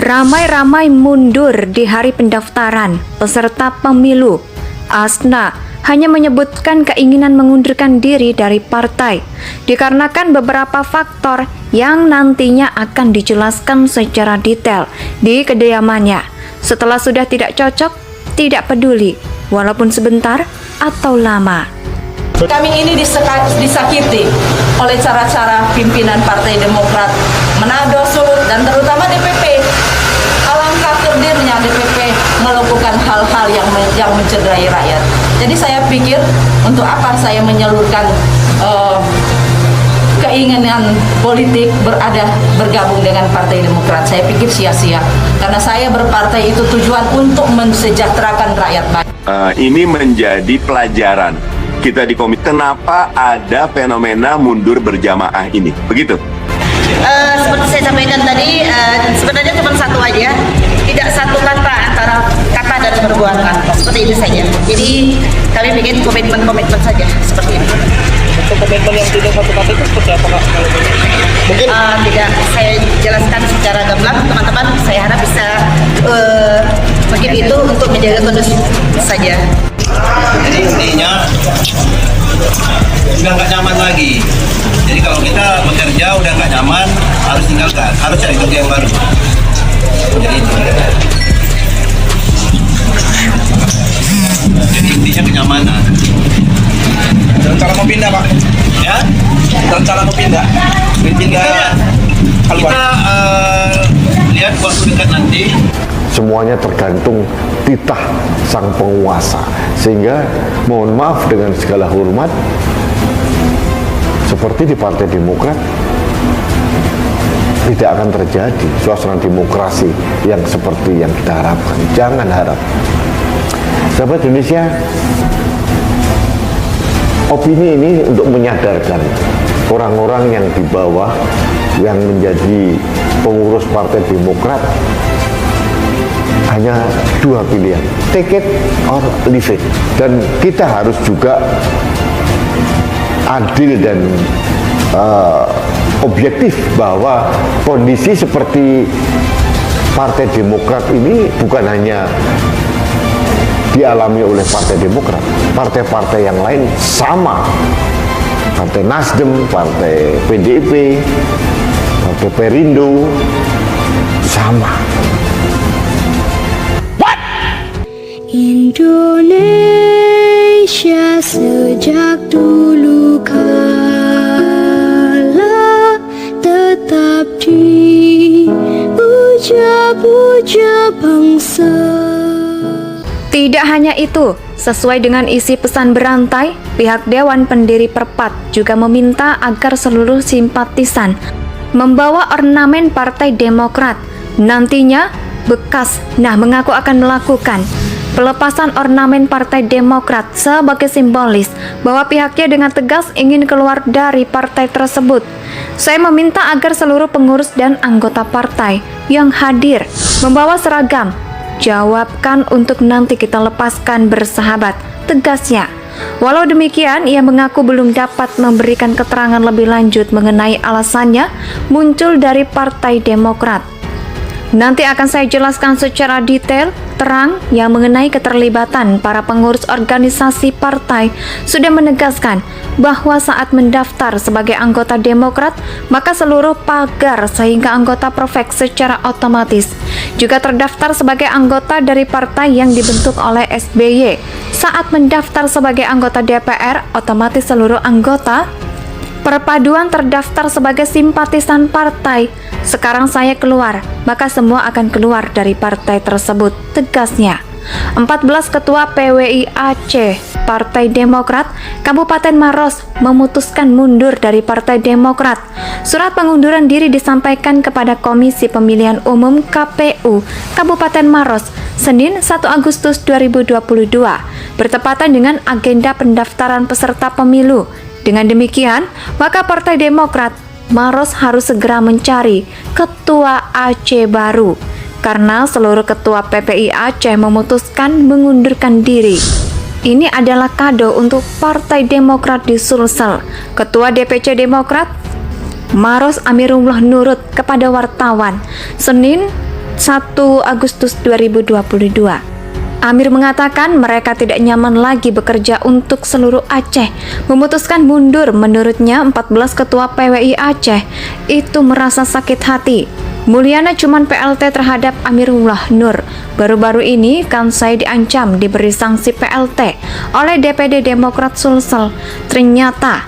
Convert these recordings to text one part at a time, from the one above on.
Ramai-ramai mundur di hari pendaftaran peserta pemilu. Asna hanya menyebutkan keinginan mengundurkan diri dari partai dikarenakan beberapa faktor yang nantinya akan dijelaskan secara detail di kediamannya. Setelah sudah tidak cocok, tidak peduli, walaupun sebentar atau lama. Kami ini disakiti oleh cara-cara pimpinan Partai Demokrat Manado, Sulut, dan terutama DPP. Alangkah terdirnya DPP melakukan hal-hal yang mencederai rakyat. Jadi saya pikir untuk apa saya menyalurkan keinginan politik bergabung dengan Partai Demokrat. Saya pikir sia-sia karena saya berpartai itu tujuan untuk mensejahterakan rakyat banyak. Ini menjadi pelajaran kita di komite kenapa ada fenomena mundur berjamaah ini, begitu? Seperti saya sampaikan tadi, sebenarnya cuma satu aja, tidak satu kata antara kata dan perbuatan, seperti itu saja. Jadi kami bikin komitmen-komitmen saja seperti ini. Untuk komitmen yang tidak satu kata itu seperti apa, Kak? Mungkin tidak saya jelaskan secara gamblang, teman-teman. Saya harap bisa mungkin itu untuk menjaga kondusif saja. Jadi intinya udah nggak nyaman lagi. Jadi kalau kita bekerja udah nggak nyaman, harus tinggalkan, harus cari kerja yang baru. Jadi itu. Jadi intinya kenyamanan. dan cara mau pindah, Pak. Ya, Dan cara mau pindah. kita lihat waktu dekat nanti. Semuanya tergantung titah sang penguasa, sehingga mohon maaf dengan segala hormat, seperti di Partai Demokrat tidak akan terjadi suasana demokrasi yang seperti yang kita harapkan. Jangan harap. Sahabat Indonesia, opini ini untuk menyadarkan orang-orang yang di bawah yang menjadi pengurus Partai Demokrat. Hanya dua pilihan, take it or leave it. Dan kita harus juga adil dan objektif bahwa kondisi seperti Partai Demokrat ini bukan hanya dialami oleh Partai Demokrat, partai-partai yang lain sama. Partai Nasdem, Partai PDIP, Partai Perindo sama. Indonesia sejak dulu kala tetap dipuja-puja bangsa. Tidak hanya itu, sesuai dengan isi pesan berantai, pihak Dewan Pendiri Perpat juga meminta agar seluruh simpatisan membawa ornamen Partai Demokrat. Nantinya, Bekas mengaku akan melakukan pelepasan ornamen Partai Demokrat sebagai simbolis bahwa pihaknya dengan tegas ingin keluar dari partai tersebut. Saya meminta agar seluruh pengurus dan anggota partai yang hadir membawa seragam. Jawabkan untuk nanti kita lepaskan bersahabat, tegasnya. Walau demikian, ia mengaku belum dapat memberikan keterangan lebih lanjut mengenai alasannya muncul dari Partai Demokrat. Nanti akan saya jelaskan secara detail, terang yang mengenai keterlibatan para pengurus organisasi partai sudah menegaskan bahwa saat mendaftar sebagai anggota Demokrat, maka seluruh pagar sehingga anggota Profek secara otomatis juga terdaftar sebagai anggota dari partai yang dibentuk oleh SBY. Saat mendaftar sebagai anggota DPR, otomatis seluruh anggota perpaduan terdaftar sebagai simpatisan partai. Sekarang saya keluar, maka semua akan keluar dari partai tersebut, tegasnya. 14 ketua PWI Aceh Partai Demokrat Kabupaten Maros memutuskan mundur dari Partai Demokrat. Surat pengunduran diri disampaikan kepada Komisi Pemilihan Umum KPU Kabupaten Maros Senin 1 Agustus 2022 bertepatan dengan agenda pendaftaran peserta pemilu. Dengan demikian, maka Partai Demokrat Maros harus segera mencari ketua Aceh baru karena seluruh ketua PPI Aceh memutuskan mengundurkan diri. Ini adalah kado untuk Partai Demokrat di Sulsel. Ketua DPC Demokrat Maros Amirullah Nurut kepada wartawan Senin 1 Agustus 2022. Amir mengatakan mereka tidak nyaman lagi bekerja untuk seluruh Aceh, memutuskan mundur. Menurutnya 14 ketua PWI Aceh itu merasa sakit hati. Mulyana cuman PLT terhadap Amirullah Nur. Baru-baru ini kan saya diancam diberi sanksi PLT oleh DPD Demokrat Sulsel. Ternyata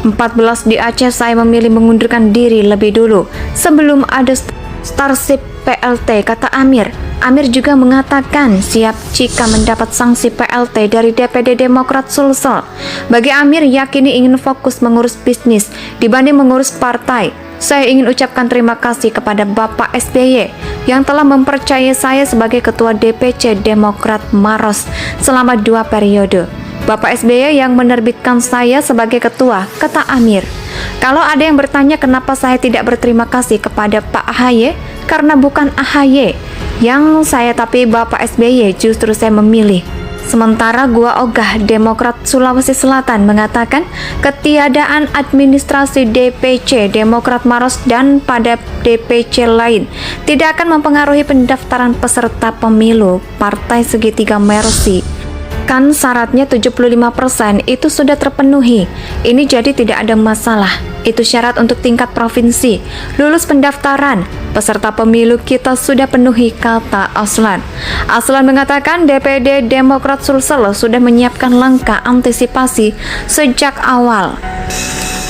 14 di Aceh saya memilih mengundurkan diri lebih dulu sebelum ada Starship PLT, kata Amir. Amir juga mengatakan siap jika mendapat sanksi PLT dari DPD Demokrat Sulsel. Bagi Amir, yakini ingin fokus mengurus bisnis dibanding mengurus partai. Saya ingin ucapkan terima kasih kepada Bapak SBY yang telah mempercayai saya sebagai Ketua DPC Demokrat Maros selama 2 periode. Bapak SBY yang menerbitkan saya sebagai ketua, kata Amir. Kalau ada yang bertanya kenapa saya tidak berterima kasih kepada Pak AHY, karena bukan AHY yang saya tapi Bapak SBY justru saya memilih. Sementara Gua Ogah Demokrat Sulawesi Selatan mengatakan ketiadaan administrasi DPC Demokrat Maros dan pada DPC lain tidak akan mempengaruhi pendaftaran peserta pemilu Partai Segitiga Mercy. Kan syaratnya 75% itu sudah terpenuhi. Ini jadi tidak ada masalah. Itu syarat untuk tingkat provinsi. Lulus pendaftaran peserta pemilu kita sudah penuhi, kata Aslan. Aslan mengatakan DPD Demokrat Sulsel sudah menyiapkan langkah antisipasi sejak awal.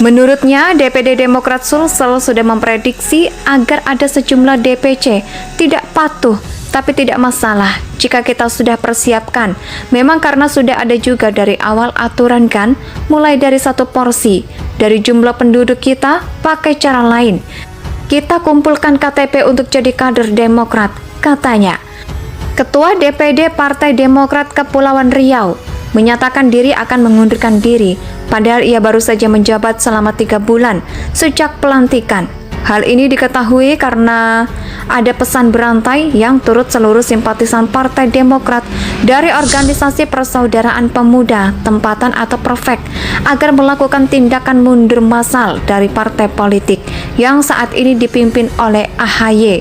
Menurutnya, DPD Demokrat Sulsel sudah memprediksi agar ada sejumlah DPC tidak patuh. Tapi tidak masalah jika kita sudah persiapkan. Memang karena sudah ada juga dari awal aturan kan, mulai dari 1 porsi. Dari jumlah penduduk kita, pakai cara lain. Kita kumpulkan KTP untuk jadi kader Demokrat, katanya. Ketua DPD Partai Demokrat Kepulauan Riau menyatakan diri akan mengundurkan diri, padahal ia baru saja menjabat selama 3 bulan sejak pelantikan. Hal ini diketahui karena ada pesan berantai yang turut seluruh simpatisan Partai Demokrat dari organisasi Persaudaraan Pemuda Tempatan atau Perfek agar melakukan tindakan mundur massal dari partai politik yang saat ini dipimpin oleh AHY.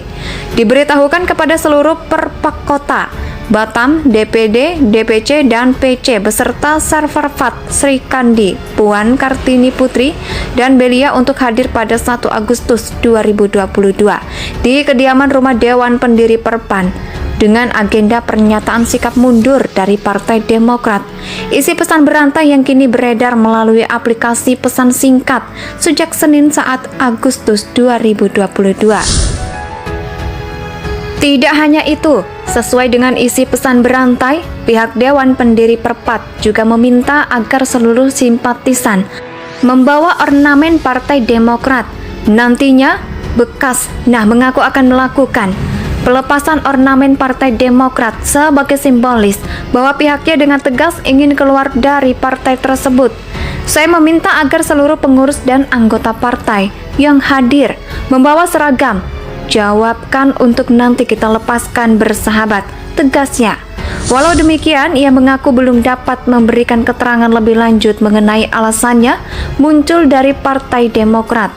Diberitahukan kepada seluruh perpak kota Batam, DPD, DPC, dan PC beserta server FAT Sri Kandi, Puan Kartini Putri, dan Belia untuk hadir pada 1 Agustus 2022 di kediaman rumah Dewan Pendiri Perpan dengan agenda pernyataan sikap mundur dari Partai Demokrat. Isi pesan berantai yang kini beredar melalui aplikasi pesan singkat sejak Senin saat Agustus 2022. Tidak hanya itu, sesuai dengan isi pesan berantai, pihak Dewan Pendiri Perpat juga meminta agar seluruh simpatisan membawa ornamen Partai Demokrat. Nantinya, Bekas mengaku akan melakukan pelepasan ornamen Partai Demokrat sebagai simbolis bahwa pihaknya dengan tegas ingin keluar dari partai tersebut. Saya meminta agar seluruh pengurus dan anggota partai yang hadir membawa seragam. Jawabkan untuk nanti kita lepaskan bersahabat, tegasnya. Walau demikian, ia mengaku belum dapat memberikan keterangan lebih lanjut mengenai alasannya muncul dari Partai Demokrat.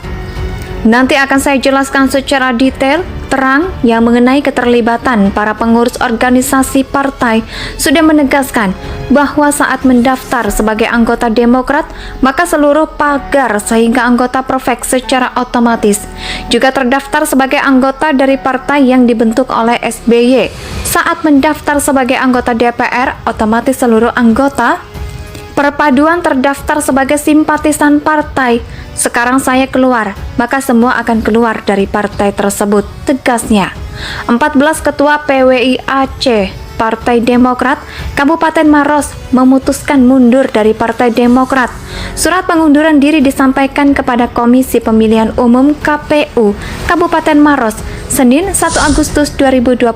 Nanti akan saya jelaskan secara detail, terang yang mengenai keterlibatan para pengurus organisasi partai sudah menegaskan bahwa saat mendaftar sebagai anggota Demokrat, maka seluruh pagar sehingga anggota Perfek secara otomatis juga terdaftar sebagai anggota dari partai yang dibentuk oleh SBY. Saat mendaftar sebagai anggota DPR, otomatis seluruh anggota perpaduan terdaftar sebagai simpatisan partai. Sekarang saya keluar, maka semua akan keluar dari partai tersebut, tegasnya. 14 ketua PWI Aceh Partai Demokrat Kabupaten Maros memutuskan mundur dari Partai Demokrat. Surat pengunduran diri disampaikan kepada Komisi Pemilihan Umum KPU Kabupaten Maros Senin 1 Agustus 2022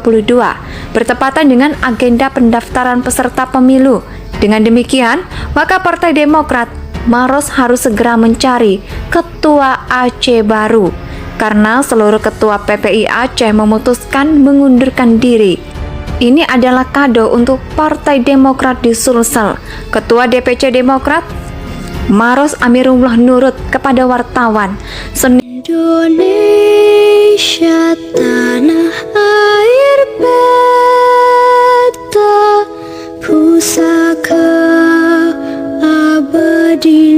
bertepatan dengan agenda pendaftaran peserta pemilu. Dengan demikian, maka Partai Demokrat Maros harus segera mencari ketua Aceh baru karena seluruh ketua PPI Aceh memutuskan mengundurkan diri. Ini adalah kado untuk Partai Demokrat di Sulsel. Ketua DPC Demokrat Maros Amirullah nurut kepada wartawan Senin Indonesia tanah air. di